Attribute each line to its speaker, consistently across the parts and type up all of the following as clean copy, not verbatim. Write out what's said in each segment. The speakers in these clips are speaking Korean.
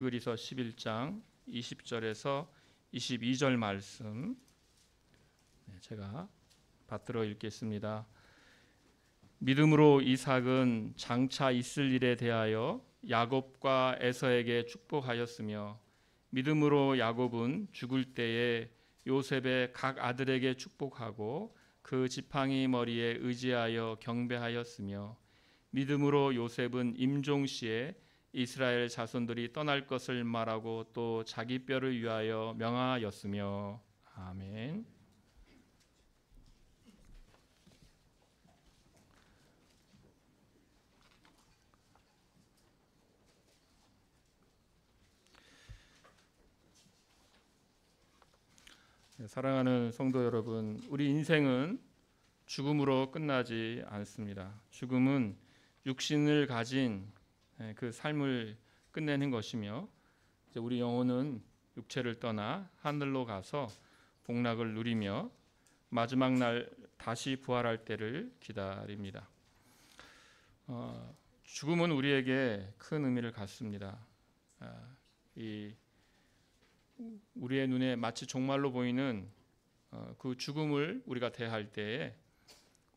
Speaker 1: 히브리서 11장 20절에서 22절 말씀 제가 받들어 읽겠습니다. 믿음으로 이삭은 장차 있을 일에 대하여 야곱과 에서에게 축복하였으며 믿음으로 야곱은 죽을 때에 요셉의 각 아들에게 축복하고 그 지팡이 머리에 의지하여 경배하였으며 믿음으로 요셉은 임종시에 이스라엘 자손들이 떠날 것을 말하고 또 자기 뼈를 위하여 명하였으며. 아멘. 사랑하는 성도 여러분, 우리 인생은 죽음으로 끝나지 않습니다. 죽음은 육신을 가진 그 삶을 끝내는 것이며 이제 우리 영혼은 육체를 떠나 하늘로 가서 복락을 누리며 마지막 날 다시 부활할 때를 기다립니다. 죽음은 우리에게 큰 의미를 갖습니다. 우리의 눈에 마치 종말로 보이는 그 죽음을 우리가 대할 때에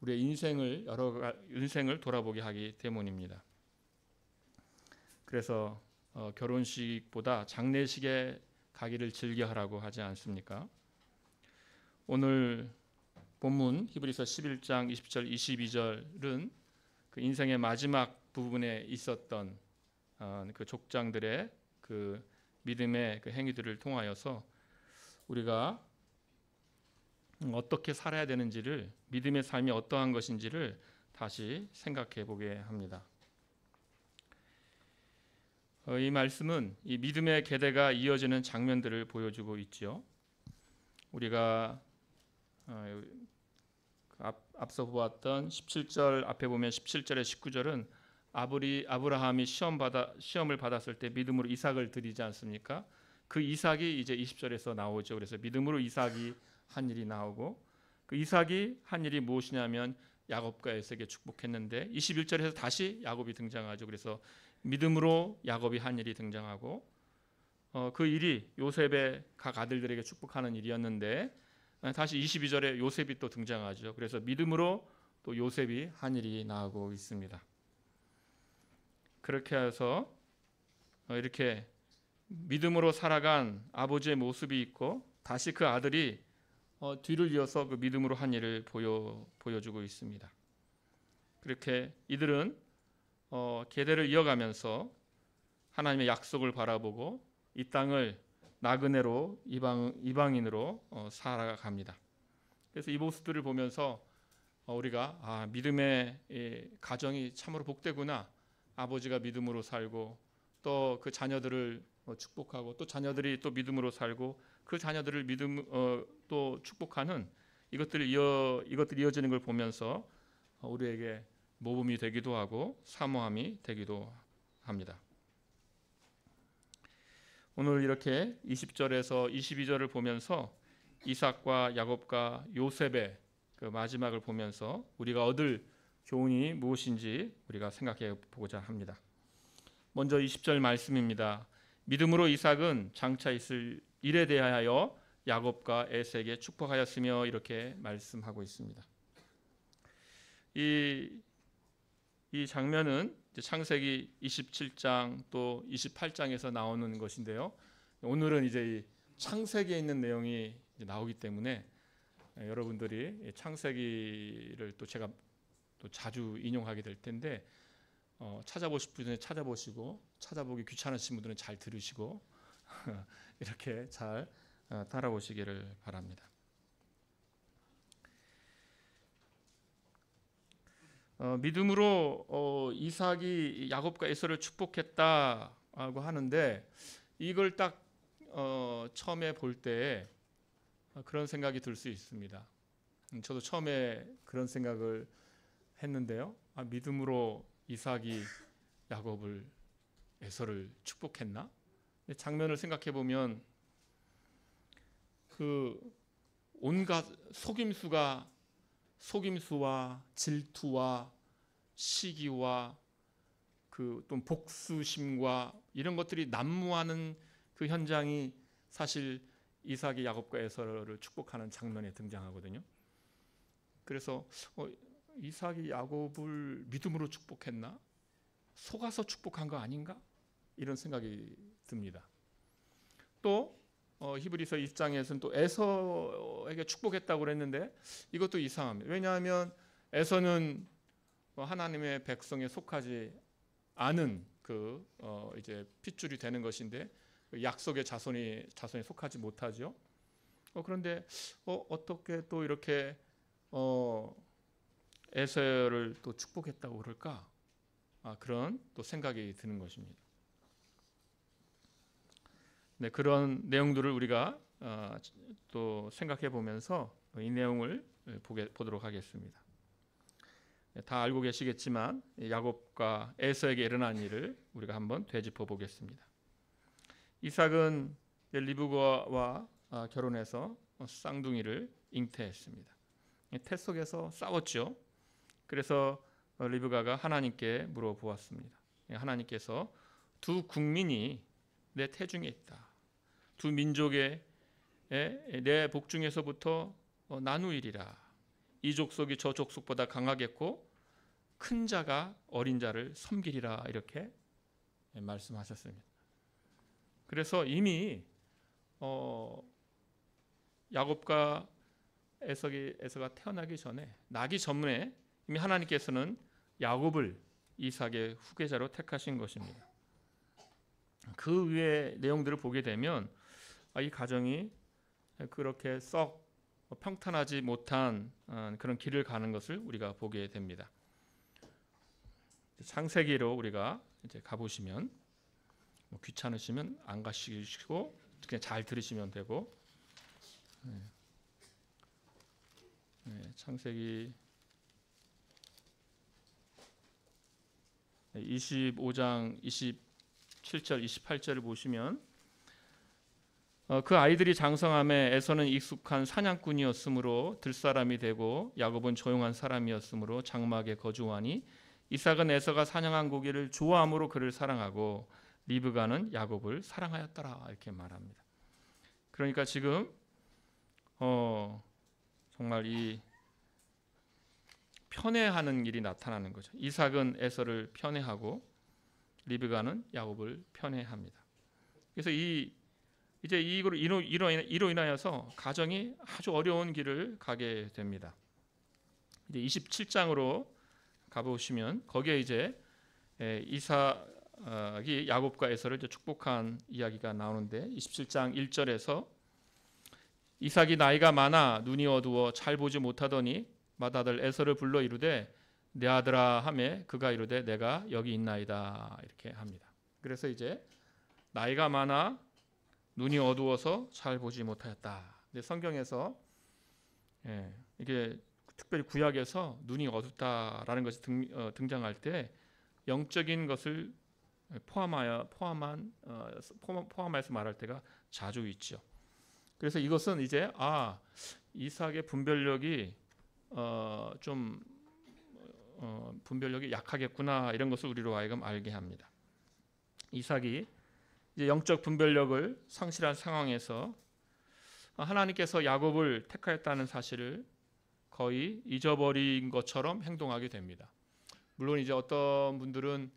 Speaker 1: 우리의 인생을 돌아보게 하기 때문입니다. 그래서 결혼식보다 장례식에 가기를 즐겨하라고 하지 않습니까? 오늘 본문 히브리서 11장 20절 22절은 그 인생의 마지막 부분에 있었던 그 족장들의 그 믿음의 그 행위들을 통하여서 우리가 어떻게 살아야 되는지를, 믿음의 삶이 어떠한 것인지를 다시 생각해 보게 합니다. 이 말씀은 이 믿음의 계대가 이어지는 장면들을 보여주고 있죠. 우리가 앞서 보았던 17절 앞에 보면 17절에 19절은 아브라함이 시험을 받았을 때 믿음으로 이삭을 드리지 않습니까? 그 이삭이 이제 20절에서 나오죠. 그래서 믿음으로 이삭이 한 일이 나오고, 그 이삭이 한 일이 무엇이냐면 야곱과 에서에게 축복했는데 21절에서 다시 야곱이 등장하죠. 그래서 믿음으로 야곱이 한 일이 등장하고, 그 일이 요셉의 각 아들들에게 축복하는 일이었는데 다시 22절에 요셉이 또 등장하죠. 그래서 믿음으로 또 요셉이 한 일이 나오고 있습니다. 그렇게 해서 이렇게 믿음으로 살아간 아버지의 모습이 있고, 다시 그 아들이 뒤를 이어서 그 믿음으로 한 일을 보여주고 있습니다. 그렇게 이들은 계대를 이어가면서 하나님의 약속을 바라보고 이 땅을 나그네로 이방인으로 살아갑니다. 그래서 이 모습들을 보면서 우리가 믿음의 가정이 참으로 복되구나. 아버지가 믿음으로 살고 또 그 자녀들을 축복하고 또 자녀들이 또 믿음으로 살고 그 자녀들을 또 축복하는 이것들이 이어지는 걸 보면서 우리에게 모범이 되기도 하고 사모함이 되기도 합니다. 오늘 이렇게 20절에서 22절을 보면서 이삭과 야곱과 요셉의 그 마지막을 보면서 우리가 얻을 교훈이 무엇인지 우리가 생각해 보고자 합니다. 먼저 20절 말씀입니다. 믿음으로 이삭은 장차 있을 일에 대하여 야곱과 에서에게 축복하였으며, 이렇게 말씀하고 있습니다. 이 장면은 창세기 27장 또 28장에서 나오는 것인데요. 오늘은 이제 이 창세기에 있는 내용이 나오기 때문에 여러분들이 창세기를 또 제가 또 자주 인용하게 될 텐데 찾아보실 분은 찾아보시고, 찾아보기 귀찮으신 분들은 잘 들으시고 이렇게 잘 따라오시기를 바랍니다. 믿음으로 이삭이 야곱과 에서를 축복했다고 하는데, 이걸 딱 처음에 볼 때 그런 생각이 들 수 있습니다. 저도 처음에 그런 생각을 했는데요. 믿음으로 이삭이 야곱을 에서를 축복했나? 장면을 생각해 보면 그 온갖 속임수와 질투와 시기와 그 또 복수심과 이런 것들이 난무하는 그 현장이 사실 이삭이 야곱과 에서를 축복하는 장면에 등장하거든요. 그래서 이삭이 야곱을 믿음으로 축복했나? 속아서 축복한 거 아닌가? 이런 생각이 듭니다. 또 히브리서 1장에서는 또 에서에게 축복했다고 그랬는데 이것도 이상합니다. 왜냐하면 에서는 하나님의 백성에 속하지 않은 그 이제 핏줄이 되는 것인데 약속의 자손에 속하지 못하죠. 그런데 어떻게 또 이렇게 에서를 또 축복했다고 그럴까? 그런 또 생각이 드는 것입니다. 네, 그런 내용들을 우리가 또 생각해 보면서 이 내용을 보도록 하겠습니다. 다 알고 계시겠지만 야곱과 에서에게 일어난 일을 우리가 한번 되짚어 보겠습니다. 이삭은 리브가와 결혼해서 쌍둥이를 잉태했습니다. 태 속에서 싸웠죠. 그래서 리브가가 하나님께 물어보았습니다. 하나님께서 두 국민이 내 태중에 있다. 두 민족의 내 복중에서부터 나누이리라. 이 족속이 저 족속보다 강하겠고 큰 자가 어린 자를 섬기리라 이렇게 말씀하셨습니다. 그래서 이미 야곱과 에서가 태어나기 전에 나기 전에 이미 하나님께서는 야곱을 이삭의 후계자로 택하신 것입니다. 그 위의 내용들을 보게 되면 이 가정이 그렇게 썩 평탄하지 못한 그런 길을 가는 것을 우리가 보게 됩니다. 창세기로 우리가 이제 가보시면 귀찮으시면 안 가시고 그냥 잘 들으시면 되고, 창세기 25장 27절 28절을 보시면 그 아이들이 장성함에 에서는 익숙한 사냥꾼이었으므로 들사람이 되고 야곱은 조용한 사람이었으므로 장막에 거주하니 이삭은 에서가 사냥한 고기를 좋아함으로 그를 사랑하고 리브가는 야곱을 사랑하였더라 이렇게 말합니다. 그러니까 지금 정말 이 편애하는 일이 나타나는 거죠. 이삭은 에서를 편애하고 리브가는 야곱을 편애합니다. 그래서 이로 인하여서 가정이 아주 어려운 길을 가게 됩니다. 이제 27장으로 가보시면 거기에 이제 이삭이 야곱과 에서를 이제 축복한 이야기가 나오는데 27장 1절에서 이삭이 나이가 많아 눈이 어두워 잘 보지 못하더니 맏아들 에서를 불러 이르되 내 아들아 하매 그가 이르되 내가 여기 있나이다 이렇게 합니다. 그래서 이제 나이가 많아 눈이 어두워서 잘 보지 못하였다. 근데 성경에서 이게 특별히 구약에서 눈이 어둡다라는 것이 등장할 때 영적인 것을 포함해서 말할 때가 자주 있죠. 그래서 이것은 이제 이삭의 분별력이 분별력이 약하겠구나 이런 것을 우리로 하여금 알게 합니다. 이삭이 이제 영적 분별력을 상실한 상황에서 하나님께서 야곱을 택하였다는 사실을 거의 잊어버린 것처럼 행동하게 됩니다. 물론 이제 어떤 분들은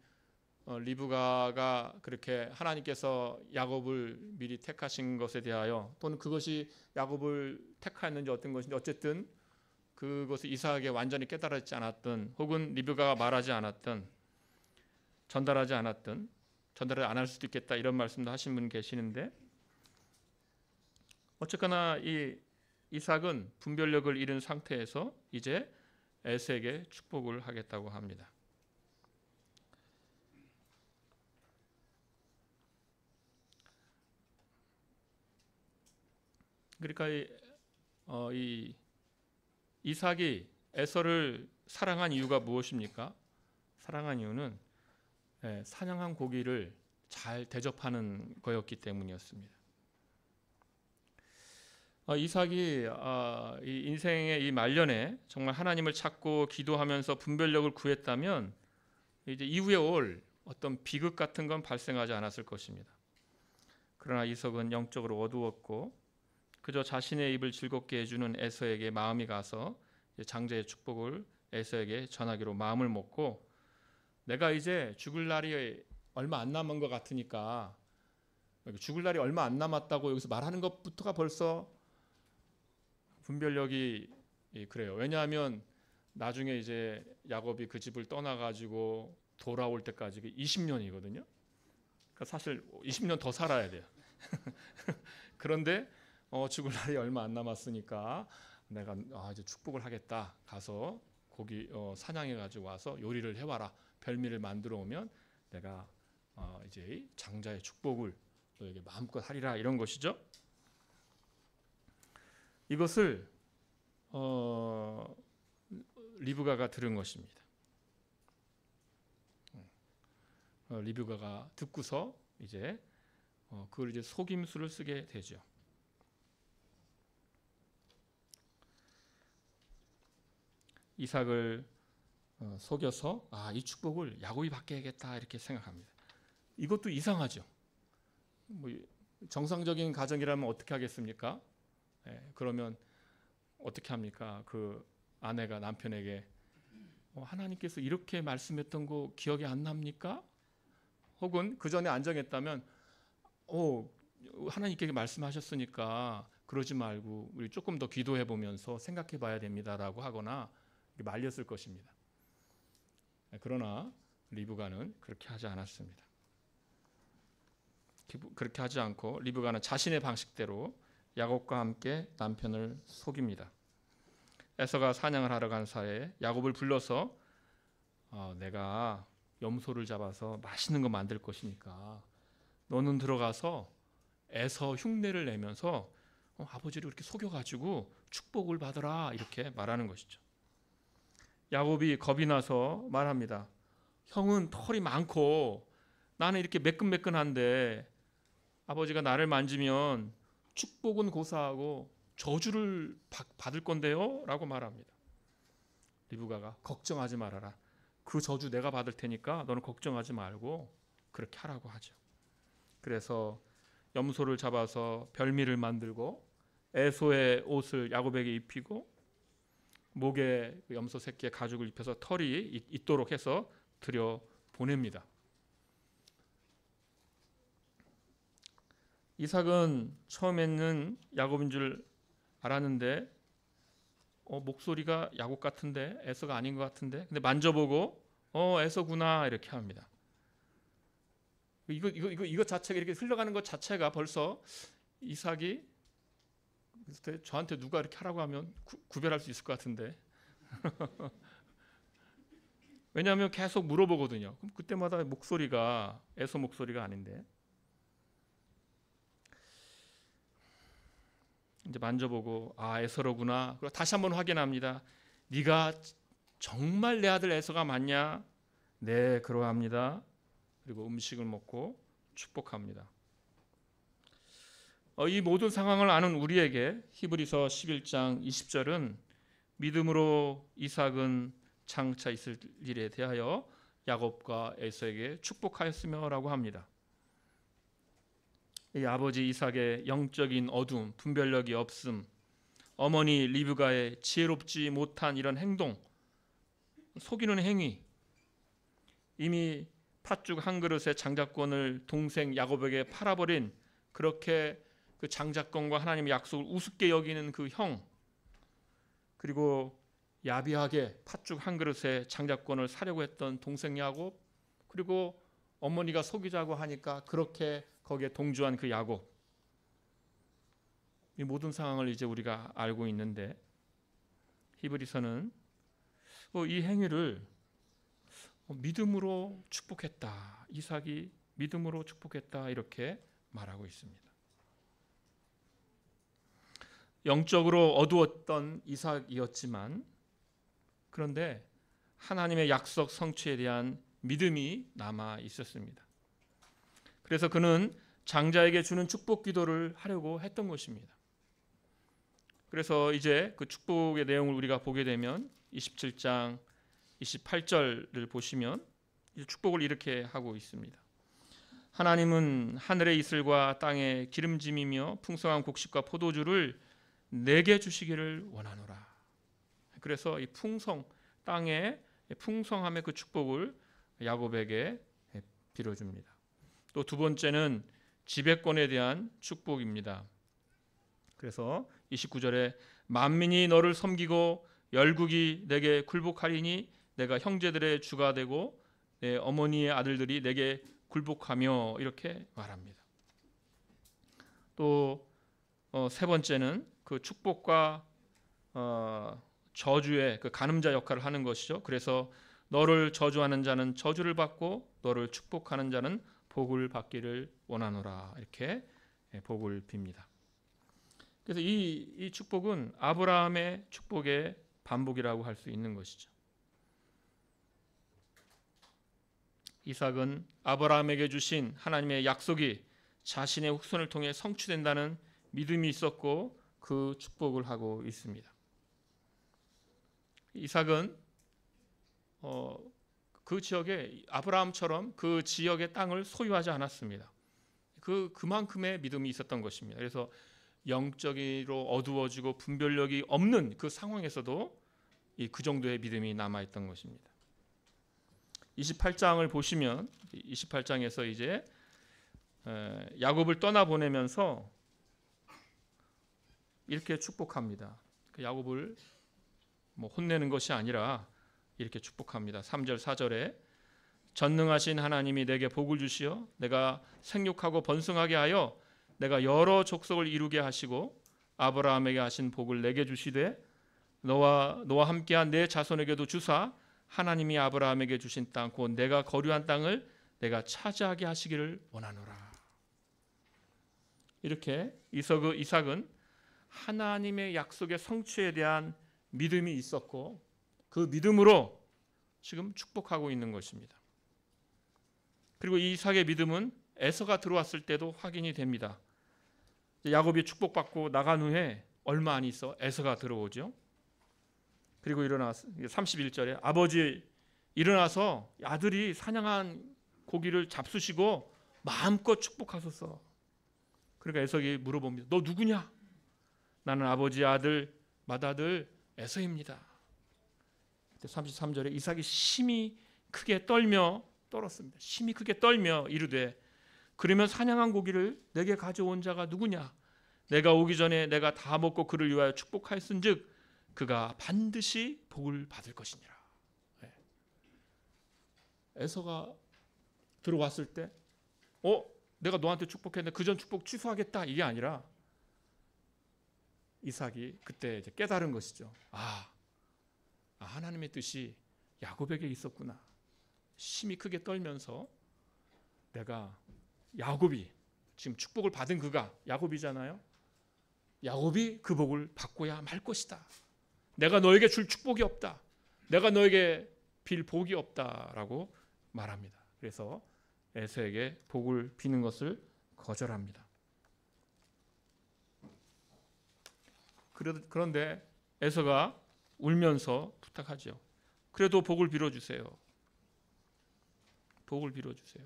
Speaker 1: 리브가가 그렇게 하나님께서 야곱을 미리 택하신 것에 대하여 또는 그것이 야곱을 택하였는지 어떤 것인지 어쨌든 그것을 이삭에게 완전히 깨달았지 않았든 혹은 리브가가 말하지 않았든 전달하지 안 할 수도 있겠다 이런 말씀도 하신 분 계시는데 어쨌거나 이 이삭은 분별력을 잃은 상태에서 이제 에서에게 축복을 하겠다고 합니다. 그러니까 이 이삭이 에서를 사랑한 이유가 무엇입니까? 사랑한 이유는 사냥한 고기를 잘 대접하는 거였기 때문이었습니다. 이삭이 이 인생의 이 말년에 정말 하나님을 찾고 기도하면서 분별력을 구했다면 이제 이후에 올 어떤 비극 같은 건 발생하지 않았을 것입니다. 그러나 이삭은 영적으로 어두웠고 그저 자신의 입을 즐겁게 해주는 에서에게 마음이 가서 장자의 축복을 에서에게 전하기로 마음을 먹고, 내가 이제 죽을 날이 얼마 안 남은 것 같으니까, 죽을 날이 얼마 안 남았다고 여기서 말하는 것부터가 벌써 분별력이 그래요. 왜냐하면 나중에 이제 야곱이 그 집을 떠나가지고 돌아올 때까지 20년이거든요. 그러니까 사실 20년 더 살아야 돼요. 그런데 죽을 날이 얼마 안 남았으니까 내가 이제 축복을 하겠다. 가서 고기 사냥해 가지고 와서 요리를 해와라. 별미를 만들어 오면 내가 이제 장자의 축복을 너에게 마음껏 하리라, 이런 것이죠. 이것을 리브가가 들은 것입니다. 리브가가 듣고서 이제 그걸 이제 속임수를 쓰게 되죠. 이삭을 속여서 이 축복을 야곱이 받게야겠다 이렇게 생각합니다. 이것도 이상하죠. 뭐 정상적인 가정이라면 어떻게 하겠습니까? 그러면 어떻게 합니까? 그 아내가 남편에게 하나님께서 이렇게 말씀했던 거 기억이 안 납니까? 혹은 그 전에 안 정했다면 하나님께 말씀하셨으니까 그러지 말고 우리 조금 더 기도해 보면서 생각해 봐야 됩니다라고 하거나 말렸을 것입니다. 그러나 리브가는 그렇게 하지 않았습니다. 그렇게 하지 않고 리브가는 자신의 방식대로 야곱과 함께 남편을 속입니다. 에서가 사냥을 하러 간 사이에 야곱을 불러서 내가 염소를 잡아서 맛있는 거 만들 것이니까 너는 들어가서 에서 흉내를 내면서 아버지를 이렇게 속여가지고 축복을 받으라, 이렇게 말하는 것이죠. 야곱이 겁이 나서 말합니다. 형은 털이 많고 나는 이렇게 매끈매끈한데 아버지가 나를 만지면 축복은 고사하고 저주를 받을 건데요? 라고 말합니다. 리브가가 걱정하지 말아라. 그 저주 내가 받을 테니까 너는 걱정하지 말고 그렇게 하라고 하죠. 그래서 염소를 잡아서 별미를 만들고 에소의 옷을 야곱에게 입히고 목에 염소 새끼의 가죽을 입혀서 털이 있도록 해서 들여 보냅니다. 이삭은 처음에는 야곱인 줄 알았는데 목소리가 야곱 같은데 에서가 아닌 것 같은데, 근데 만져보고 에서구나 이렇게 합니다. 이것 자체가 이렇게 흘러가는 것 자체가 벌써 이삭이 저한테 누가 이렇게 하라고 하면 구별할 수 있을 것 같은데 왜냐하면 계속 물어보거든요. 그럼 그때마다 목소리가 에서 목소리가 아닌데, 이제 만져보고 에서로구나. 그리고 다시 한번 확인합니다. 네가 정말 내 아들 에서가 맞냐? 네, 그러합니다. 그리고 음식을 먹고 축복합니다. 이 모든 상황을 아는 우리에게 히브리서 11장 20절은 믿음으로 이삭은 장차 있을 일에 대하여 야곱과 에서에게 축복하였으며라고 합니다. 이 아버지 이삭의 영적인 어둠, 분별력이 없음, 어머니 리브가의 지혜롭지 못한 이런 행동, 속이는 행위, 이미 팥죽 한 그릇의 장자권을 동생 야곱에게 팔아버린, 그렇게 그 장자권과 하나님의 약속을 우습게 여기는 그 형, 그리고 야비하게 팥죽 한 그릇의 장자권을 사려고 했던 동생 야곱, 그리고 어머니가 속이자고 하니까 그렇게 거기에 동조한 그 야곱, 이 모든 상황을 이제 우리가 알고 있는데 히브리서는 이 행위를 믿음으로 축복했다, 이삭이 믿음으로 축복했다, 이렇게 말하고 있습니다. 영적으로 어두웠던 이삭이었지만 그런데 하나님의 약속 성취에 대한 믿음이 남아 있었습니다. 그래서 그는 장자에게 주는 축복 기도를 하려고 했던 것입니다. 그래서 이제 그 축복의 내용을 우리가 보게 되면 27장 28절을 보시면 축복을 이렇게 하고 있습니다. 하나님은 하늘의 이슬과 땅의 기름짐이며 풍성한 곡식과 포도주를 내게 주시기를 원하노라. 그래서 이 땅의 풍성함의 그 축복을 야곱에게 빌어줍니다. 또 두 번째는 지배권에 대한 축복입니다. 그래서 29절에 만민이 너를 섬기고 열국이 내게 굴복하리니 내가 형제들의 주가 되고 내 어머니의 아들들이 내게 굴복하며, 이렇게 말합니다. 또 세 번째는 그 축복과 저주의 그 가늠자 역할을 하는 것이죠. 그래서 너를 저주하는 자는 저주를 받고 너를 축복하는 자는 복을 받기를 원하노라, 이렇게 복을 빕니다. 그래서 이 축복은 아브라함의 축복의 반복이라고 할 수 있는 것이죠. 이삭은 아브라함에게 주신 하나님의 약속이 자신의 후손을 통해 성취된다는 믿음이 있었고 그 축복을 하고 있습니다. 이삭은 그 지역에 아브라함처럼 그 지역의 땅을 소유하지 않았습니다. 그만큼의 믿음이 있었던 것입니다. 그래서 영적으로 어두워지고 분별력이 없는 그 상황에서도 그 정도의 믿음이 남아있던 것입니다. 28장을 보시면 28장에서 이제 야곱을 떠나보내면서 이렇게 축복합니다. 그 야곱을 혼내는 것이 아니라 이렇게 축복합니다. 3절 4절에 전능하신 하나님이 내게 복을 주시어 내가 생육하고 번성하게 하여 내가 여러 족속을 이루게 하시고 아브라함에게 하신 복을 내게 주시되 너와 함께한 내 자손에게도 주사 하나님이 아브라함에게 주신 땅 곧 내가 거류한 땅을 내가 차지하게 하시기를 원하노라. 이렇게 이삭은 하나님의 약속의 성취에 대한 믿음이 있었고 그 믿음으로 지금 축복하고 있는 것입니다. 그리고 이 이삭의 믿음은 에서가 들어왔을 때도 확인이 됩니다. 야곱이 축복받고 나간 후에 얼마 안 있어 에서가 들어오죠. 그리고 일어나서 31절에 아버지 일어나서 아들이 사냥한 고기를 잡수시고 마음껏 축복하소서. 그러니까 에서가 물어봅니다. 너 누구냐? 나는 아버지 아들 맏아들 에서입니다. 33절에 이삭이 심히 크게 떨었습니다. 심히 크게 떨며 이르되 그러면 사냥한 고기를 내게 가져온 자가 누구냐? 내가 오기 전에 내가 다 먹고 그를 위하여 축복하였은즉 그가 반드시 복을 받을 것이니라. 에서가 들어왔을 때 내가 너한테 축복했는데 그 전 축복 취소하겠다, 이게 아니라 이삭이 그때 이제 깨달은 것이죠. 하나님의 뜻이 야곱에게 있었구나. 심히 크게 떨면서 내가 야곱이 지금 축복을 받은 그가 야곱이잖아요. 야곱이 그 복을 받고야 말 것이다. 내가 너에게 줄 축복이 없다. 내가 너에게 빌 복이 없다라고 말합니다. 그래서 에서에게 복을 비는 것을 거절합니다. 그런데 에서가 울면서 부탁하죠. 그래도 복을 빌어주세요. 복을 빌어주세요.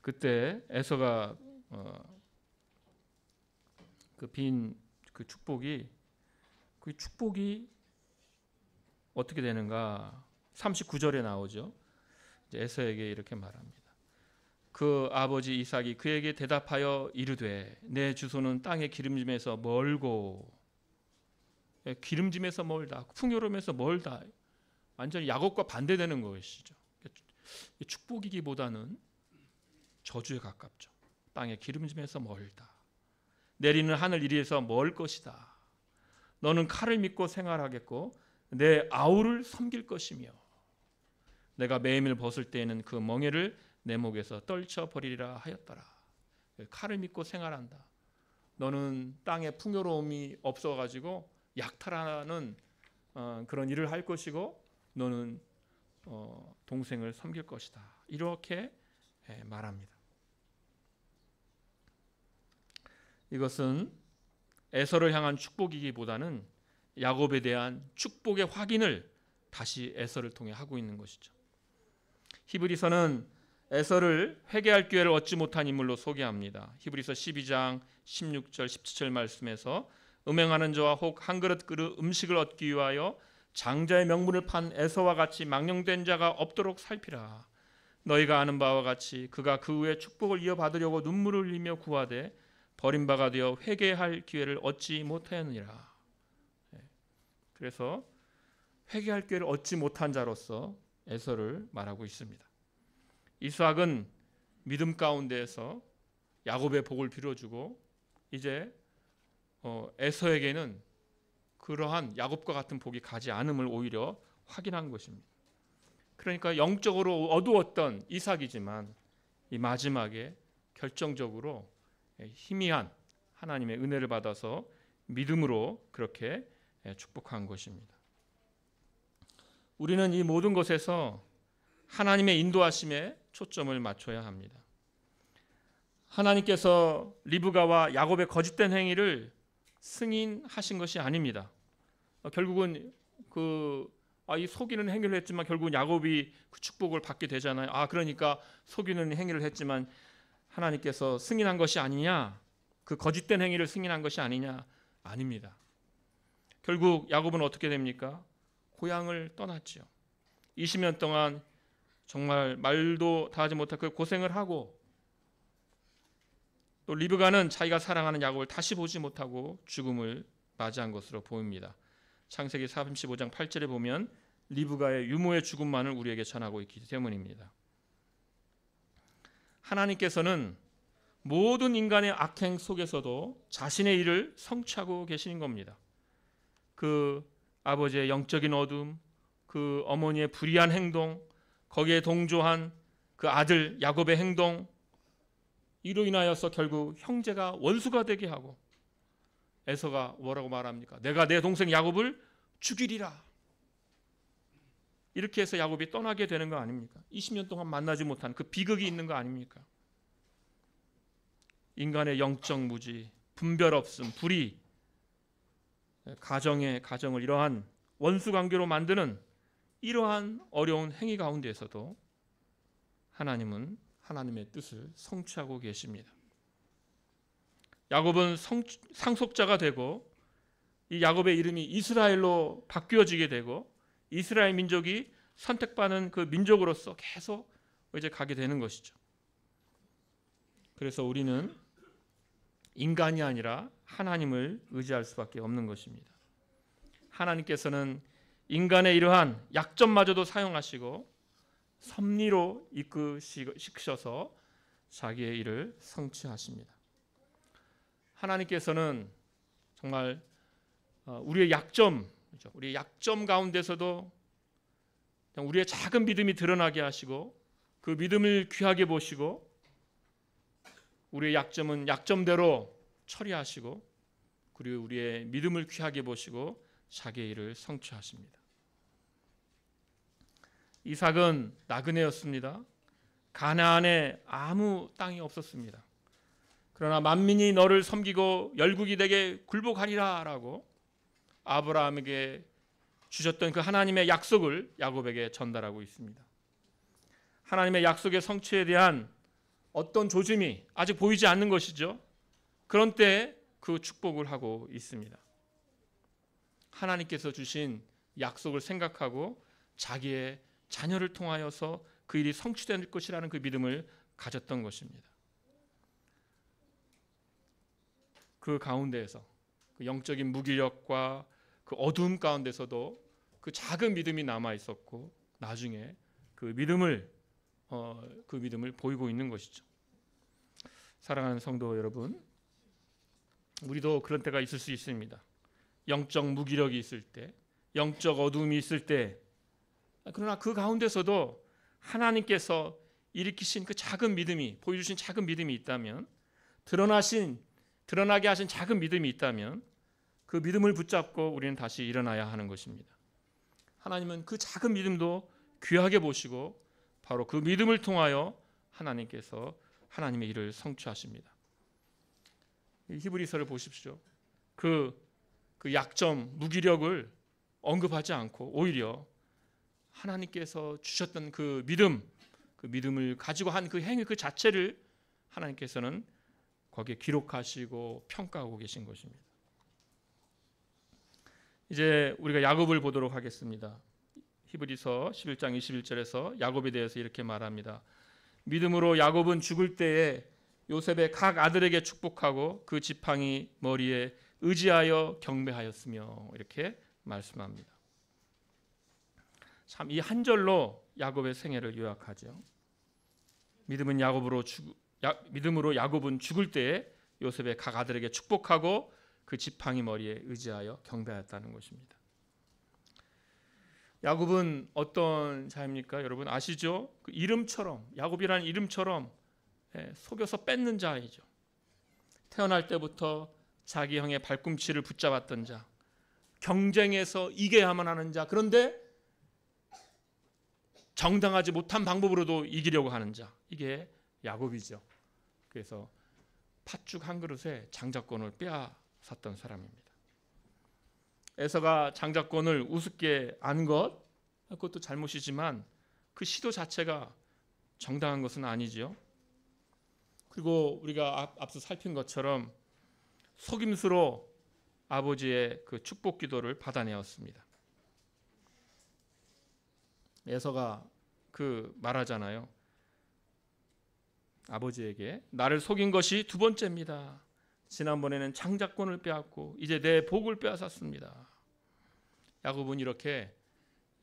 Speaker 1: 그때 에서가 그 축복이 어떻게 되는가? 39절에 나오죠. 에서에게 이렇게 말합니다. 그 아버지 이삭이 그에게 대답하여 이르되 내 주소는 땅의 기름짐에서 멀고, 기름짐에서 멀다, 풍요로움에서 멀다, 완전히 야곱과 반대되는 것이죠. 축복이기보다는 저주에 가깝죠. 땅의 기름짐에서 멀다. 내리는 하늘 이리에서 멀 것이다. 너는 칼을 믿고 생활하겠고 내 아우를 섬길 것이며 내가 매임을 벗을 때에는 그 멍에를 내 목에서 떨쳐버리리라 하였더라. 칼을 믿고 생활한다. 너는 땅에 풍요로움이 없어가지고 약탈하는 그런 일을 할 것이고 너는 동생을 섬길 것이다. 이렇게 말합니다. 이것은 에서를 향한 축복이기보다는 야곱에 대한 축복의 확인을 다시 에서를 통해 하고 있는 것이죠. 히브리서는 에서를 회개할 기회를 얻지 못한 인물로 소개합니다. 히브리서 12장 16절 17절 말씀에서 음행하는 자와 혹 한 그릇 음식을 얻기 위하여 장자의 명분을 판 에서와 같이 망령된 자가 없도록 살피라. 너희가 아는 바와 같이 그가 그 후에 축복을 이어받으려고 눈물을 흘리며 구하되 버림바가 되어 회개할 기회를 얻지 못하였느니라. 그래서 회개할 기회를 얻지 못한 자로서 에서를 말하고 있습니다. 이삭은 믿음 가운데에서 야곱의 복을 빌어주고 이제 에서에게는 그러한 야곱과 같은 복이 가지 않음을 오히려 확인한 것입니다. 그러니까 영적으로 어두웠던 이삭이지만 이 마지막에 결정적으로 희미한 하나님의 은혜를 받아서 믿음으로 그렇게 축복한 것입니다. 우리는 이 모든 것에서 하나님의 인도하심에 초점을 맞춰야 합니다. 하나님께서 리브가와 야곱의 거짓된 행위를 승인하신 것이 아닙니다. 결국은 이 속이는 행위를 했지만 결국은 야곱이 그 축복을 받게 되잖아요. 그러니까 속이는 행위를 했지만 하나님께서 승인한 것이 아니냐? 그 거짓된 행위를 승인한 것이 아니냐? 아닙니다. 결국 야곱은 어떻게 됩니까? 고향을 떠났지요. 20년 동안 정말 말도 다 하지 못하고 고생을 하고 또 리브가는 자기가 사랑하는 야곱을 다시 보지 못하고 죽음을 맞이한 것으로 보입니다. 창세기 35장 8절에 보면 리브가의 유모의 죽음만을 우리에게 전하고 있기 때문입니다. 하나님께서는 모든 인간의 악행 속에서도 자신의 일을 성취하고 계시는 겁니다. 그 아버지의 영적인 어둠, 그 어머니의 불의한 행동, 거기에 동조한 그 아들 야곱의 행동, 이로 인하여서 결국 형제가 원수가 되게 하고 에서가 뭐라고 말합니까? 내가 내 동생 야곱을 죽이리라. 이렇게 해서 야곱이 떠나게 되는 거 아닙니까? 20년 동안 만나지 못한 그 비극이 있는 거 아닙니까? 인간의 영적 무지, 분별 없음, 불의, 가정을 이러한 원수 관계로 만드는 이러한 어려운 행위 가운데에서도 하나님은 하나님의 뜻을 성취하고 계십니다. 야곱은 상속자가 되고 이 야곱의 이름이 이스라엘로 바뀌어지게 되고 이스라엘 민족이 선택받은 그 민족으로서 계속 이제 가게 되는 것이죠. 그래서 우리는 인간이 아니라 하나님을 의지할 수밖에 없는 것입니다. 하나님께서는 인간의 이러한 약점마저도 사용하시고 섭리로 이끄셔서 자기의 일을 성취하십니다. 하나님께서는 정말 우리의 약점 가운데서도 우리의 작은 믿음이 드러나게 하시고 그 믿음을 귀하게 보시고 우리의 약점은 약점대로 처리하시고 그리고 우리의 믿음을 귀하게 보시고 자기의 일을 성취하십니다. 이삭은 나그네였습니다. 가나안에 아무 땅이 없었습니다. 그러나 만민이 너를 섬기고 열국이 되게 굴복하리라 라고 아브라함에게 주셨던 그 하나님의 약속을 야곱에게 전달하고 있습니다. 하나님의 약속의 성취에 대한 어떤 조짐이 아직 보이지 않는 것이죠. 그런 때 그 축복을 하고 있습니다. 하나님께서 주신 약속을 생각하고 자기의 자녀를 통하여서 그 일이 성취될 것이라는 그 믿음을 가졌던 것입니다. 그 가운데에서 그 영적인 무기력과 그 어두움 가운데서도 그 작은 믿음이 남아 있었고 나중에 그 믿음을 보이고 있는 것이죠. 사랑하는 성도 여러분, 우리도 그런 때가 있을 수 있습니다. 영적 무기력이 있을 때, 영적 어두움이 있을 때, 그러나 그 가운데서도 하나님께서 일으키신 그 작은 믿음이, 보여주신 작은 믿음이 있다면, 드러나게 하신 작은 믿음이 있다면 그 믿음을 붙잡고 우리는 다시 일어나야 하는 것입니다. 하나님은 그 작은 믿음도 귀하게 보시고 바로 그 믿음을 통하여 하나님께서 하나님의 일을 성취하십니다. 히브리서를 보십시오. 그 약점, 무기력을 언급하지 않고 오히려 하나님께서 주셨던 그 믿음, 그 믿음을 가지고 한 그 행위 그 자체를 하나님께서는 거기에 기록하시고 평가하고 계신 것입니다. 이제 우리가 야곱을 보도록 하겠습니다. 히브리서 11장 21절에서 야곱에 대해서 이렇게 말합니다. 믿음으로 야곱은 죽을 때에 요셉의 각 아들에게 축복하고 그 지팡이 머리에 의지하여 경배하였으며 이렇게 말씀합니다. 참 이 한 절로 야곱의 생애를 요약하죠. 믿음으로 야곱은 죽을 때에 요셉의 각 아들에게 축복하고 그 지팡이 머리에 의지하여 경배하였다는 것입니다. 야곱은 어떤 자입니까? 여러분 아시죠? 그 이름처럼 야곱이라는 이름처럼 속여서 뺏는 자이죠. 태어날 때부터 자기 형의 발꿈치를 붙잡았던 자, 경쟁에서 이겨야만 하는 자, 그런데 정당하지 못한 방법으로도 이기려고 하는 자, 이게 야곱이죠. 그래서 팥죽 한 그릇에 장자권을 빼앗았던 사람입니다. 에서가 장자권을 우습게 안 것, 그것도 잘못이지만 그 시도 자체가 정당한 것은 아니죠. 그리고 우리가 앞서 살핀 것처럼 속임수로 아버지의 그 축복 기도를 받아내었습니다. 에서가 그 말하잖아요. 아버지에게 나를 속인 것이 두 번째입니다. 지난번에는 장자권을 빼앗고 이제 내 복을 빼앗았습니다. 야곱은 이렇게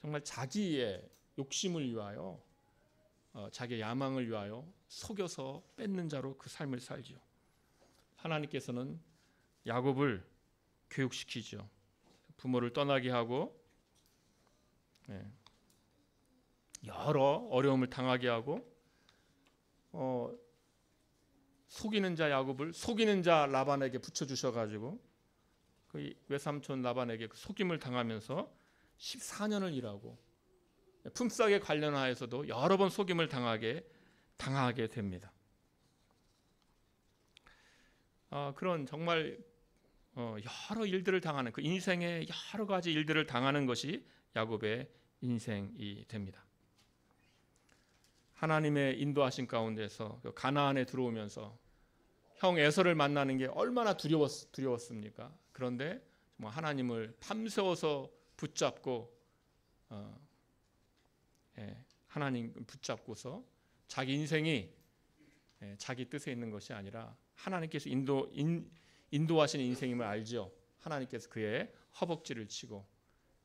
Speaker 1: 정말 자기의 욕심을 위하여 자기의 야망을 위하여 속여서 뺏는 자로 그 삶을 살죠. 하나님께서는 야곱을 교육시키죠. 부모를 떠나게 하고 여러 어려움을 당하게 하고 속이는 자 야곱을 속이는 자 라반에게 붙여주셔가지고 그 외삼촌 라반에게 그 속임을 당하면서 14년을 일하고 품삯에 관련하여서도 여러 번 속임을 당하게 됩니다. 그런 정말 여러 일들을 당하는 그 인생의 여러 가지 일들을 당하는 것이 야곱의 인생이 됩니다. 하나님의 인도하신 가운데서 가나안에 들어오면서 형 에서를 만나는 게 얼마나 두려웠습니까? 그런데 정말 하나님을 밤새워서 붙잡고 하나님 붙잡고서 자기 인생이 자기 뜻에 있는 것이 아니라 하나님께서 인도하시는 인생임을 알죠. 하나님께서 그의 허벅지를 치고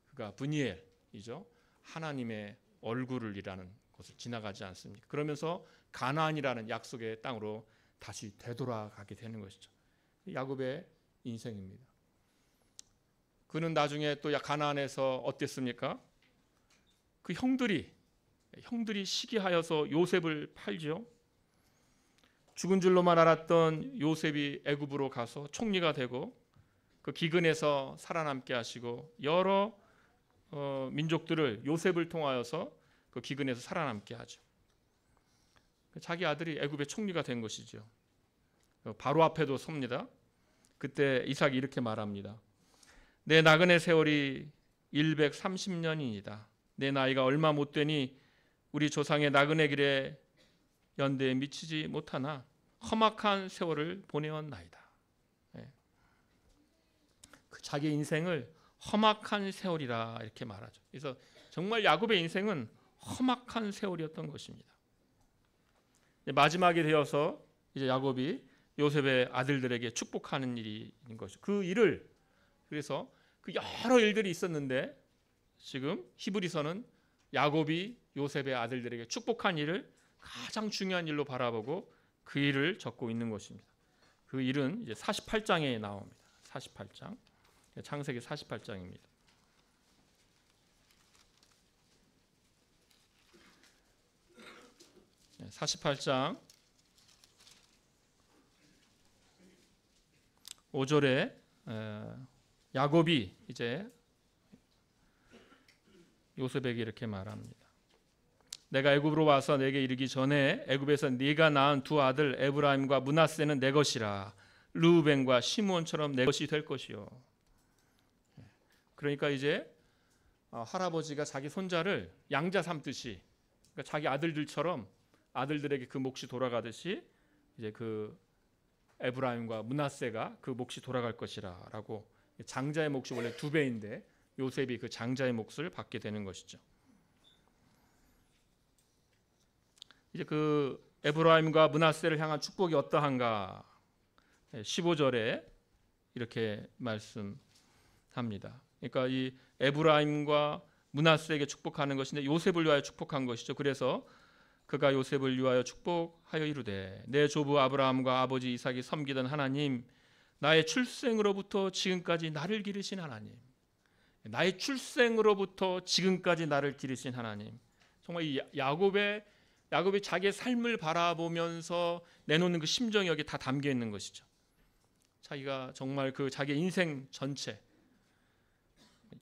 Speaker 1: 그가 브니엘이죠. 하나님의 얼굴을 이라는 곳을 지나가지 않습니까? 그러면서 가나안이라는 약속의 땅으로 다시 되돌아가게 되는 것이죠. 야곱의 인생입니다. 그는 나중에 또 가나안에서 어땠습니까? 그 형들이 시기하여서 요셉을 팔죠. 죽은 줄로만 알았던 요셉이 애굽으로 가서 총리가 되고 그 기근에서 살아남게 하시고 여러 민족들을 요셉을 통하여서 그 기근에서 살아남게 하죠. 자기 아들이 애굽의 총리가 된 것이죠. 바로 앞에도 섭니다. 그때 이삭이 이렇게 말합니다. 내 나그네 세월이 130년이니이다. 내 나이가 얼마 못 되니 우리 조상의 나그네 길에 연대에 미치지 못하나 험악한 세월을 보내었나이다. 그 자기 인생을 험악한 세월이라 이렇게 말하죠. 그래서 정말 야곱의 인생은 험악한 세월이었던 것입니다. 마지막이 되어서 이제 야곱이 요셉의 아들들에게 축복하는 일이 있는 것이죠. 그 일을 그래서 그 여러 일들이 있었는데 지금 히브리서는 야곱이 요셉의 아들들에게 축복한 일을 가장 중요한 일로 바라보고 그 일을 적고 있는 것입니다. 그 일은 이제 48장에 나옵니다. 48장. 창세기 48장입니다. 48장 5절에 야곱이 이제 요셉에게 이렇게 말합니다. 내가 애굽으로 와서 내게 이르기 전에 애굽에서 네가 낳은 두 아들 에브라임과 므낫세는 내 것이라. 르우벤과 시므온처럼 내 것이 될 것이요. 그러니까 이제 할아버지가 자기 손자를 양자 삼듯이, 그러니까 자기 아들들처럼 아들들에게 그 몫이 돌아가듯이 이제 그 에브라임과 므낫세가 그 몫이 돌아갈 것이라라고, 장자의 몫이 원래 2배인데 요셉이 그 장자의 몫을 받게 되는 것이죠. 이제 그 에브라임과 므낫세를 향한 축복이 어떠한가? 15절에 이렇게 말씀합니다. 그러니까 이 에브라임과 므낫세에게 축복하는 것인데 요셉을 위하여 축복한 것이죠. 그래서 그가 요셉을 위하여 축복하여 이르되 내 조부 아브라함과 아버지 이삭이 섬기던 하나님, 나의 출생으로부터 지금까지 나를 기르신 하나님, 나의 출생으로부터 지금까지 나를 기르신 하나님. 정말 이 야곱이 자기의 삶을 바라보면서 내놓는 그 심정이 여기 다 담겨 있는 것이죠. 자기가 정말 그 자기의 인생 전체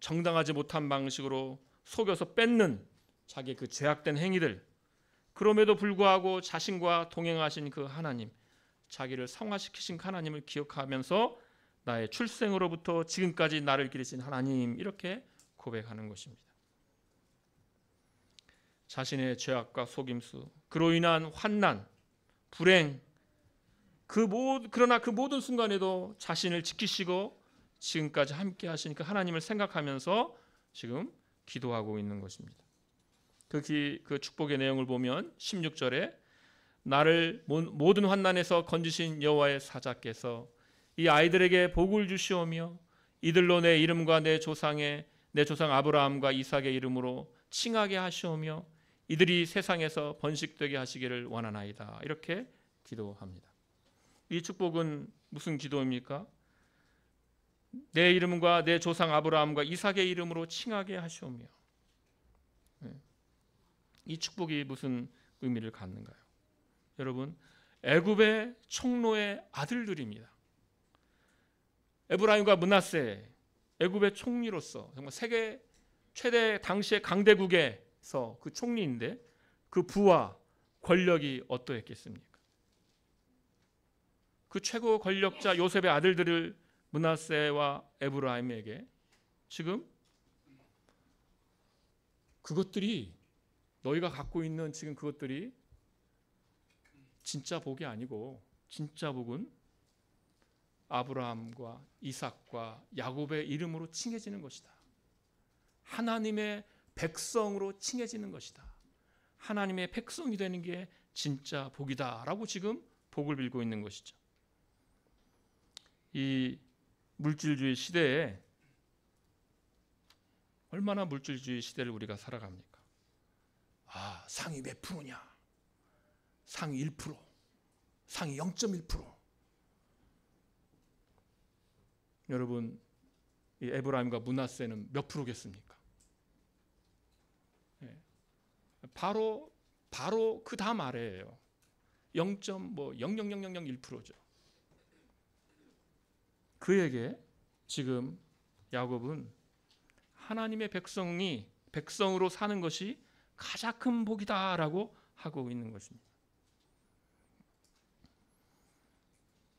Speaker 1: 정당하지 못한 방식으로 속여서 뺏는 자기의 그 죄악된 행위들, 그럼에도 불구하고 자신과 동행하신 그 하나님, 자기를 성화시키신 하나님을 기억하면서 나의 출생으로부터 지금까지 나를 기르신 하나님, 이렇게 고백하는 것입니다. 자신의 죄악과 속임수, 그로 인한 환난, 불행, 그러나 그 모든 순간에도 자신을 지키시고 지금까지 함께 하신 그 하나님을 생각하면서 지금 기도하고 있는 것입니다. 그 축복의 내용을 보면 16절에 나를 모든 환난에서 건지신 여호와의 사자께서 이 아이들에게 복을 주시오며 이들로 내 이름과 내 조상 아브라함과 이삭의 이름으로 칭하게 하시오며 이들이 세상에서 번식되게 하시기를 원하나이다. 이렇게 기도합니다. 이 축복은 무슨 기도입니까? 내 이름과 내 조상 아브라함과 이삭의 이름으로 칭하게 하시오며. 이 축복이 무슨 의미를 갖는가요? 여러분, 애굽의 총노의 아들들입니다. 에브라임과 므낫세, 애굽의 총리로서 정말 세계 최대 당시의 강대국에서 그 총리인데 그 부와 권력이 어떠했겠습니까? 그 최고 권력자 요셉의 아들들을 므낫세와 에브라임에게 지금 그것들이, 너희가 갖고 있는 지금 그것들이 진짜 복이 아니고 진짜 복은 아브라함과 이삭과 야곱의 이름으로 칭해지는 것이다. 하나님의 백성으로 칭해지는 것이다. 하나님의 백성이 되는 게 진짜 복이다 라고 지금 복을 빌고 있는 것이죠. 이 물질주의 시대에, 얼마나 물질주의 시대를 우리가 살아갑니까? 상위 몇 프로냐? 상위 1%, 상위 0.1%. 여러분, 이 에브라임과 므낫세는 몇 프로겠습니까? 바로 그 다음 아래예요. 0.00001%죠. 그에게 지금 야곱은 하나님의 백성으로 사는 것이 가장 큰 복이다라고 하고 있는 것입니다.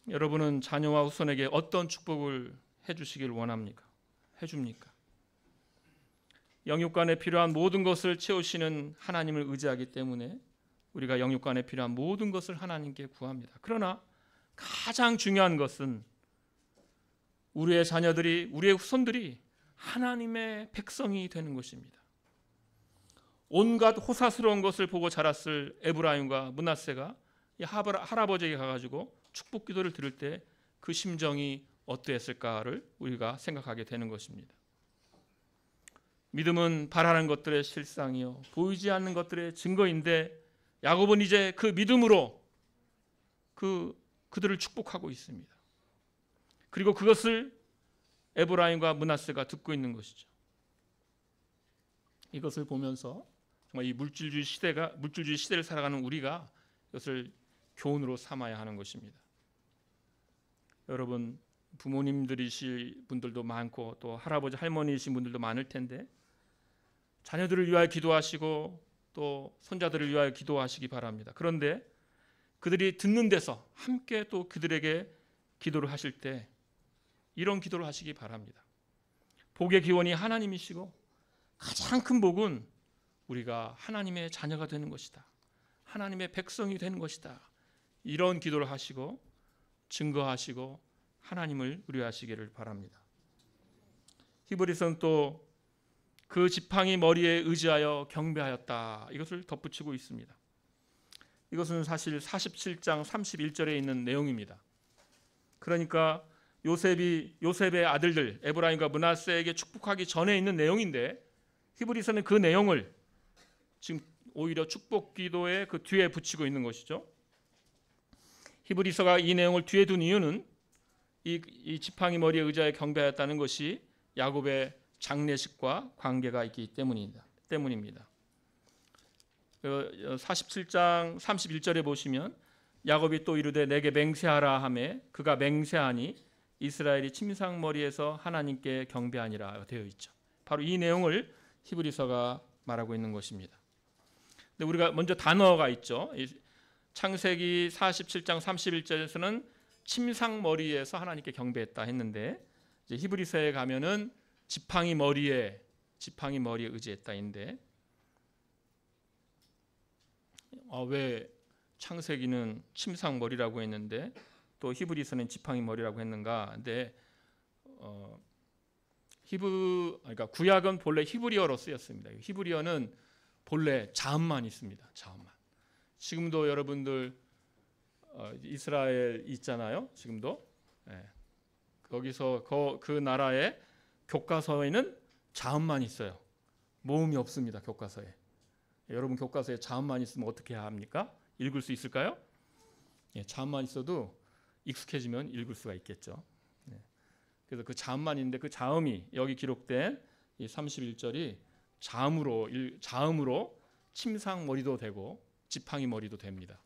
Speaker 1: 여러분은 자녀와 후손에게 어떤 축복을 해주시길 원합니까? 해줍니까? 영육간에 필요한 모든 것을 채우시는 하나님을 의지하기 때문에 우리가 영육간에 필요한 모든 것을 하나님께 구합니다. 그러나 가장 중요한 것은 우리의 자녀들이, 우리의 후손들이 하나님의 백성이 되는 것입니다. 온갖 호사스러운 것을 보고 자랐을 에브라임과 므낫세가 할아버지에게 가가지고 축복 기도를 들을 때 그 심정이 어떠했을까를 우리가 생각하게 되는 것입니다. 믿음은 바라는 것들의 실상이요 보이지 않는 것들의 증거인데 야곱은 이제 그 믿음으로 그들을 축복하고 있습니다. 그리고 그것을 에브라임과 므낫세가 듣고 있는 것이죠. 이것을 보면서 정말 이 물질주의 시대를 살아가는 우리가 이것을 교훈으로 삼아야 하는 것입니다. 여러분, 부모님들이실 분들도 많고 또 할아버지 할머니이신 분들도 많을 텐데 자녀들을 위하여 기도하시고 또 손자들을 위하여 기도하시기 바랍니다. 그런데 그들이 듣는 데서 함께 또 그들에게 기도를 하실 때 이런 기도를 하시기 바랍니다. 복의 기원이 하나님이시고 가장 큰 복은 우리가 하나님의 자녀가 되는 것이다. 하나님의 백성이 되는 것이다. 이런 기도를 하시고 증거하시고 하나님을 의뢰하시기를 바랍니다. 히브리서는 또 그 지팡이 머리에 의지하여 경배하였다. 이것을 덧붙이고 있습니다. 이것은 사실 47장 31절에 있는 내용입니다. 그러니까 요셉의 아들들 에브라임과 므낫세에게 축복하기 전에 있는 내용인데 히브리서는 그 내용을 지금 오히려 축복 기도의 그 뒤에 붙이고 있는 것이죠. 히브리서가 이 내용을 뒤에 둔 이유는 이 지팡이 머리에 의지하여 경배하였다는 것이 야곱의 장례식과 관계가 있기 때문입니다. 47장 31절에 보시면 야곱이 또 이르되 내게 맹세하라 하매 그가 맹세하니 이스라엘이 침상머리에서 하나님께 경배하니라 되어 있죠. 바로 이 내용을 히브리서가 말하고 있는 것입니다. 근데 우리가 먼저 단어가 있죠. 창세기 47장 31절에서는 침상머리에서 하나님께 경배했다 했는데 이제 히브리서에 가면은 지팡이 머리에 의지했다인데 왜 창세기는 침상머리라고 했는데 또 히브리서는 지팡이 머리라고 했는가? 근데 그러니까 구약은 본래 히브리어로 쓰였습니다. 히브리어는 본래 자음만 있습니다. 자음만. 지금도 여러분들 이스라엘 있잖아요. 지금도 거기서 그 나라의 교과서에는 자음만 있어요. 모음이 없습니다. 교과서에. 여러분 교과서에 자음만 있으면 어떻게 해야 합니까? 읽을 수 있을까요? 자음만 있어도 익숙해지면 읽을 수가 있겠죠. 그래서 그 자음만 있는데 그 자음이 여기 기록된 이 31절이 자음으로 침상 머리도 되고 지팡이 머리도 됩니다.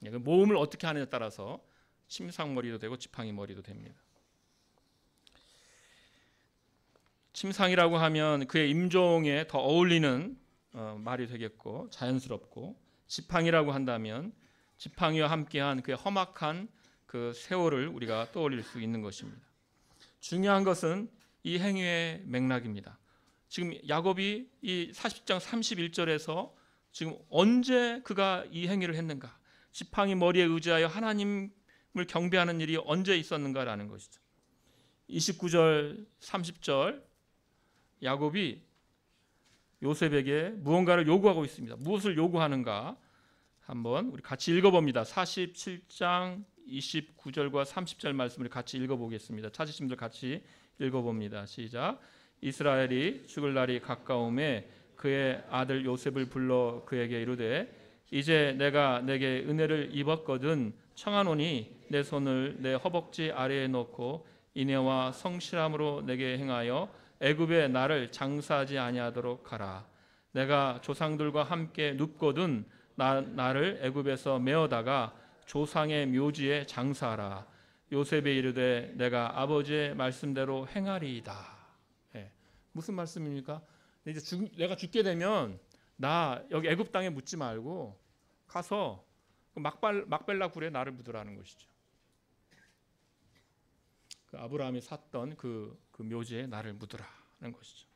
Speaker 1: 모음을 어떻게 하느냐에 따라서 침상 머리도 되고 지팡이 머리도 됩니다. 침상이라고 하면 그의 임종에 더 어울리는 말이 되겠고 자연스럽고, 지팡이라고 한다면 지팡이와 함께한 그의 험악한 그 세월을 우리가 떠올릴 수 있는 것입니다. 중요한 것은 이 행위의 맥락입니다. 지금 야곱이 이 40장 31절에서 지금 언제 그가 이 행위를 했는가, 지팡이 머리에 의지하여 하나님을 경배하는 일이 언제 있었는가라는 것이죠. 29절 30절 야곱이 요셉에게 무언가를 요구하고 있습니다. 무엇을 요구하는가 한번 우리 같이 읽어봅니다. 47장 29절과 30절 말씀을 같이 읽어보겠습니다. 찾으신 분들 같이 읽어봅니다. 시작. 이스라엘이 죽을 날이 가까움에 그의 아들 요셉을 불러 그에게 이르되 이제 내가 내게 은혜를 입었거든 청하노니 내 손을 내 허벅지 아래에 놓고 인애와 성실함으로 내게 행하여 애굽에 나를 장사하지 아니하도록 하라. 내가 조상들과 함께 눕거든 나를 애굽에서 메어다가 조상의 묘지에 장사하라. 요셉이 이르되 내가 아버지의 말씀대로 행하리이다. 무슨 말씀입니까? 이제 내가 죽게 되면 나 여기 애굽 땅에 묻지 말고 가서 막벨라 굴에 나를 묻으라는 것이죠. 그 아브라함이 샀던 그 묘지에 나를 묻으라는 것이죠.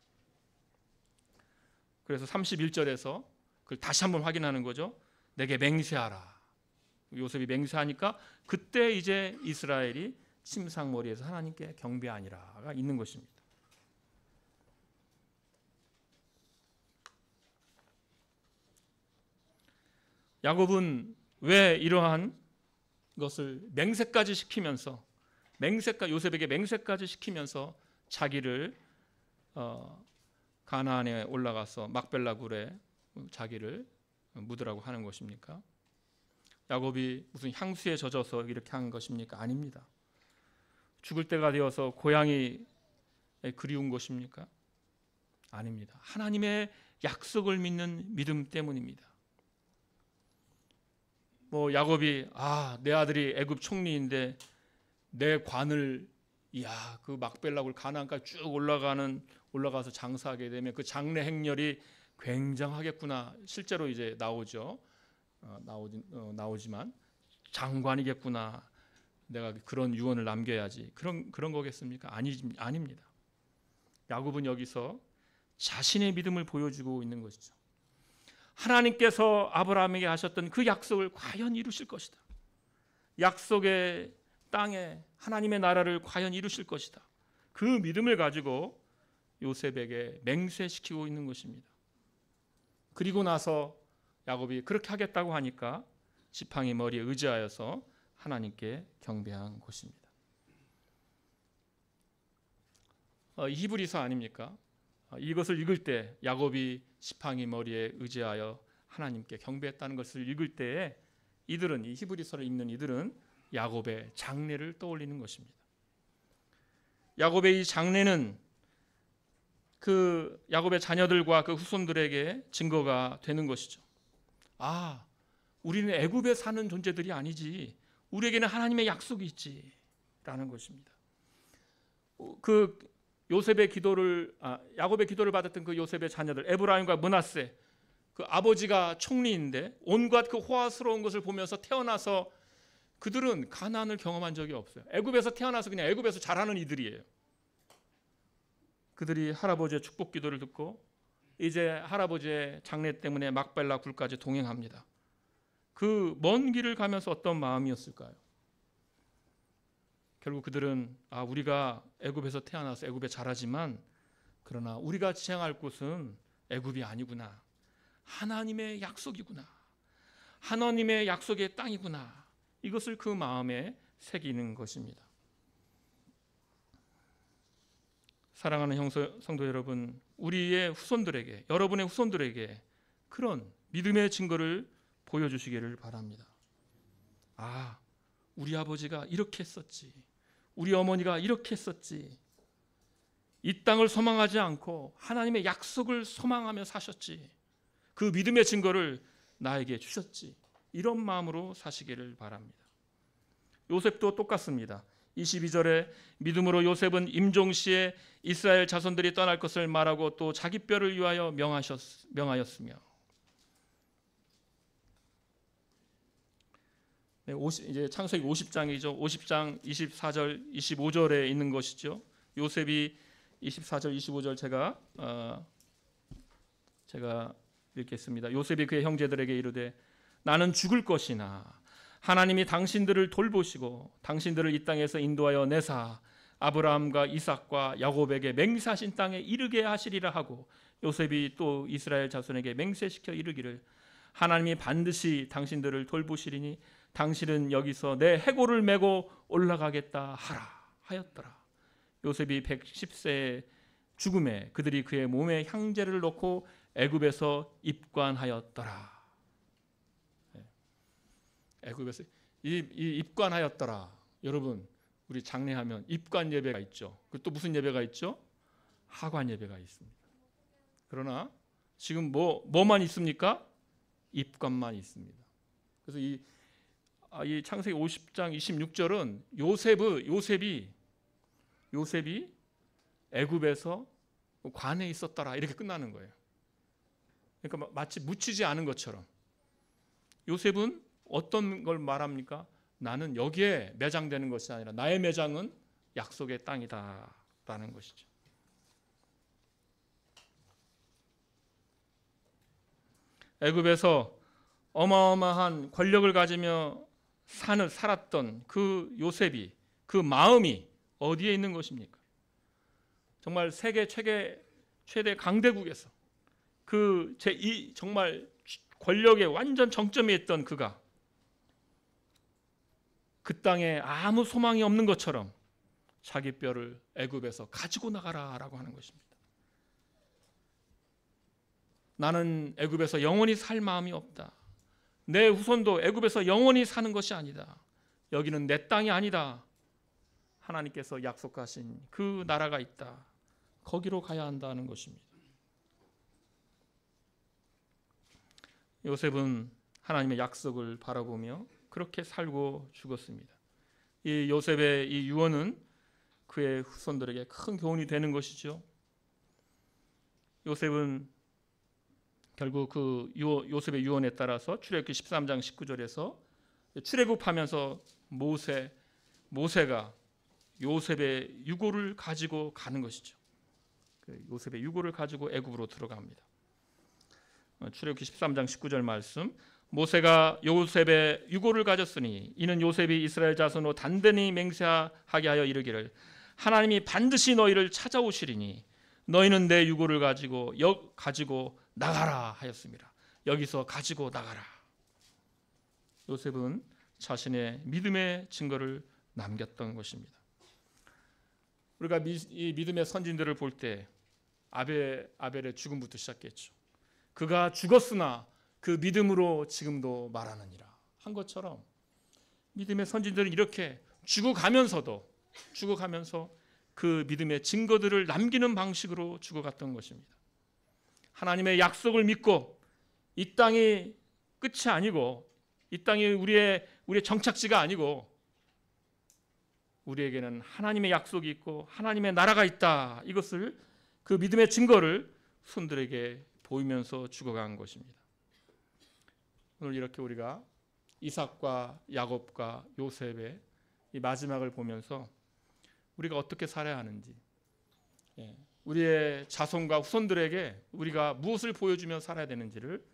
Speaker 1: 그래서 31절에서 그걸 다시 한번 확인하는 거죠. 내게 맹세하라. 요셉이 맹세하니까 그때 이제 이스라엘이 침상머리에서 하나님께 경배하니라가 있는 것입니다. 야곱은 왜 이러한 것을 맹세까지 시키면서 요셉에게 맹세까지 시키면서 자기를 가나안에 올라가서 막벨라 굴에 자기를 묻으라고 하는 것입니까? 야곱이 무슨 향수에 젖어서 이렇게 한 것입니까? 아닙니다. 죽을 때가 되어서 고향이 그리운 것입니까? 아닙니다. 하나님의 약속을 믿는 믿음 때문입니다. 야곱이 내 아들이 애굽 총리인데 내 관을 그 막벨라굴 가나안까지 쭉 올라가서 장사하게 되면 그 장래 행렬이 굉장하겠구나. 실제로 이제 나오죠. 나오지만 장관이겠구나. 내가 그런 유언을 남겨야지. 그런 거겠습니까? 아닙니다. 야곱은 여기서 자신의 믿음을 보여주고 있는 것이죠. 하나님께서 아브라함에게 하셨던 그 약속을 과연 이루실 것이다. 약속의 땅에 하나님의 나라를 과연 이루실 것이다. 그 믿음을 가지고 요셉에게 맹세시키고 있는 것입니다. 그리고 나서 야곱이 그렇게 하겠다고 하니까 지팡이 머리에 의지하여서 하나님께 경배한 것입니다. 히브리서 아닙니까? 이것을 읽을 때 야곱이 지팡이 머리에 의지하여 하나님께 경배했다는 것을 읽을 때에 이들은, 이 히브리서를 읽는 이들은 야곱의 장래를 떠올리는 것입니다. 야곱의 이 장래는 그 야곱의 자녀들과 그 후손들에게 증거가 되는 것이죠. 아, 우리는 애굽에 사는 존재들이 아니지. 우리에게는 하나님의 약속이 있지라는 것입니다. 그 요셉의 기도를 야곱의 기도를 받았던 그 요셉의 자녀들 에브라임과 므낫세, 그 아버지가 총리인데 온갖 그 호화스러운 것을 보면서 태어나서 그들은 가나안을 경험한 적이 없어요. 애굽에서 태어나서 그냥 애굽에서 자라는 이들이에요. 그들이 할아버지의 축복 기도를 듣고 이제 할아버지의 장례 때문에 막벨라 굴까지 동행합니다. 그 먼 길을 가면서 어떤 마음이었을까요? 결국 그들은 우리가 애굽에서 태어나서 애굽에 자라지만 그러나 우리가 지향할 곳은 애굽이 아니구나. 하나님의 약속이구나. 하나님의 약속의 땅이구나. 이것을 그 마음에 새기는 것입니다. 사랑하는 성도 여러분, 우리의 후손들에게, 여러분의 후손들에게 그런 믿음의 증거를 보여주시기를 바랍니다. 우리 아버지가 이렇게 했었지. 우리 어머니가 이렇게 했었지. 이 땅을 소망하지 않고 하나님의 약속을 소망하며 사셨지. 그 믿음의 증거를 나에게 주셨지. 이런 마음으로 사시기를 바랍니다. 요셉도 똑같습니다. 22절에 믿음으로 요셉은 임종시에 이스라엘 자손들이 떠날 것을 말하고 또 자기 뼈를 위하여 명하였으며. 이제 창세기 50장이죠. 50장 24절 25절에 있는 것이죠. 요셉이 24절 25절 제가 읽겠습니다. 요셉이 그의 형제들에게 이르되 나는 죽을 것이나 하나님이 당신들을 돌보시고 당신들을 이 땅에서 인도하여 내사 아브라함과 이삭과 야곱에게 맹세하신 땅에 이르게 하시리라 하고, 요셉이 또 이스라엘 자손에게 맹세시켜 이르기를 하나님이 반드시 당신들을 돌보시리니 당신은 여기서 내 해골을 메고 올라가겠다 하였더라. 요셉이 110세의 죽음에 그들이 그의 몸에 향제를 놓고 애굽에서 입관하였더라. 애굽에서 입관하였더라. 여러분, 우리 장례하면 입관 예배가 있죠. 또 무슨 예배가 있죠? 하관 예배가 있습니다. 그러나 지금 뭐만 있습니까? 입관만 있습니다. 그래서 이 창세기 50장 26절은 요셉이 애굽에서 관에 있었더라 이렇게 끝나는 거예요. 그러니까 마치 묻히지 않은 것처럼. 요셉은 어떤 걸 말합니까? 나는 여기에 매장되는 것이 아니라 나의 매장은 약속의 땅이다라는 것이죠. 애굽에서 어마어마한 권력을 가지며 살았던 그 요셉이, 그 마음이 어디에 있는 것입니까? 정말 세계 최대 강대국에서 정말 권력의 완전 정점에 있던 그가 그 땅에 아무 소망이 없는 것처럼 자기 뼈를 애굽에서 가지고 나가라라고 하는 것입니다. 나는 애굽에서 영원히 살 마음이 없다. 내 후손도 애굽에서 영원히 사는 것이 아니다. 여기는 내 땅이 아니다. 하나님께서 약속하신 그 나라가 있다. 거기로 가야 한다는 것입니다. 요셉은 하나님의 약속을 바라보며 그렇게 살고 죽었습니다. 이 요셉의 이 유언은 그의 후손들에게 큰 교훈이 되는 것이죠. 요셉은 결국 그 요셉의 유언에 따라서 출애굽기 13장 19절에서 출애굽하면서 모세가 요셉의 유고를 가지고 가는 것이죠. 그 요셉의 유고를 가지고 애굽으로 들어갑니다. 출애굽기 13장 19절 말씀. 모세가 요셉의 유고를 가졌으니 이는 요셉이 이스라엘 자손으로 단단히 맹세하게 하여 이르기를 하나님이 반드시 너희를 찾아오시리니 너희는 내 유고를 가지고 나가라 하였습니다. 여기서 가지고 나가라. 요셉은 자신의 믿음의 증거를 남겼던 것입니다. 우리가 이 믿음의 선진들을 볼 때 아벨의 죽음부터 시작했죠. 그가 죽었으나 그 믿음으로 지금도 말하느니라 한 것처럼 믿음의 선진들은 이렇게 죽어가면서 그 믿음의 증거들을 남기는 방식으로 죽어갔던 것입니다. 하나님의 약속을 믿고 이 땅이 끝이 아니고 이 땅이 우리의 정착지가 아니고 우리에게는 하나님의 약속이 있고 하나님의 나라가 있다. 이것을 그 믿음의 증거를 손들에게 보이면서 죽어간 것입니다. 오늘 이렇게 우리가 이삭과 야곱과 요셉의 이 마지막을 보면서 우리가 어떻게 살아야 하는지, 우리의 자손과 후손들에게 우리가 무엇을 보여주며 살아야 되는지를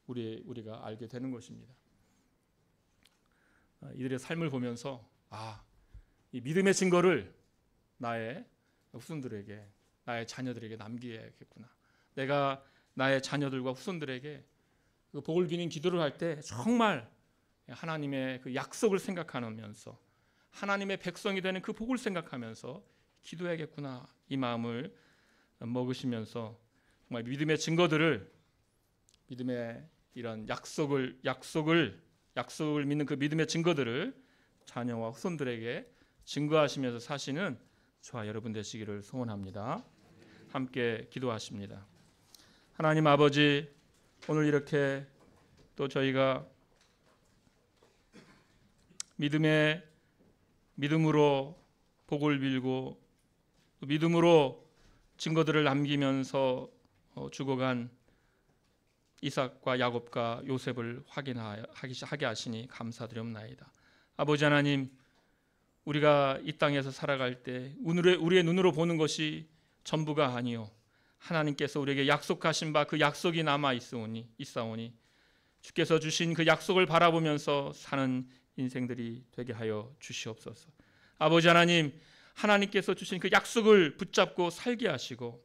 Speaker 1: 우리가 알게 되는 것입니다. 이들의 삶을 보면서 이 믿음의 증거를 나의 후손들에게, 나의 자녀들에게 남겨야겠구나. 내가 나의 자녀들과 후손들에게 그 복을 비는 기도를 할 때 정말 하나님의 그 약속을 생각하면서 하나님의 백성이 되는 그 복을 생각하면서 기도해야겠구나. 이 마음을 먹으시면서 정말 믿음의 증거들을, 믿음의 이런 약속을 믿는 그 믿음의 증거들을 자녀와 후손들에게 증거하시면서 사시는 저와 여러분 되시기를 소원합니다. 함께 기도하십니다. 하나님 아버지, 오늘 이렇게 또 저희가 믿음으로 복을 빌고 믿음으로 증거들을 남기면서 죽어간 이삭과 야곱과 요셉을 하게 하시니 감사드리옵나이다. 아버지 하나님, 우리가 이 땅에서 살아갈 때 우리의 눈으로 보는 것이 전부가 아니요 하나님께서 우리에게 약속하신 바 그 약속이 남아 있사오니 주께서 주신 그 약속을 바라보면서 사는 인생들이 되게 하여 주시옵소서. 아버지 하나님, 하나님께서 주신 그 약속을 붙잡고 살게 하시고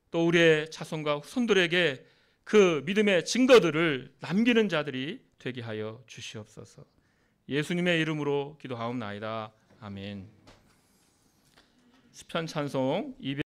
Speaker 1: 또 우리의 자손과 후손들에게 그 믿음의 증거들을 남기는 자들이 되게 하여 주시옵소서. 예수님의 이름으로 기도하옵나이다. 아멘. 시편 찬송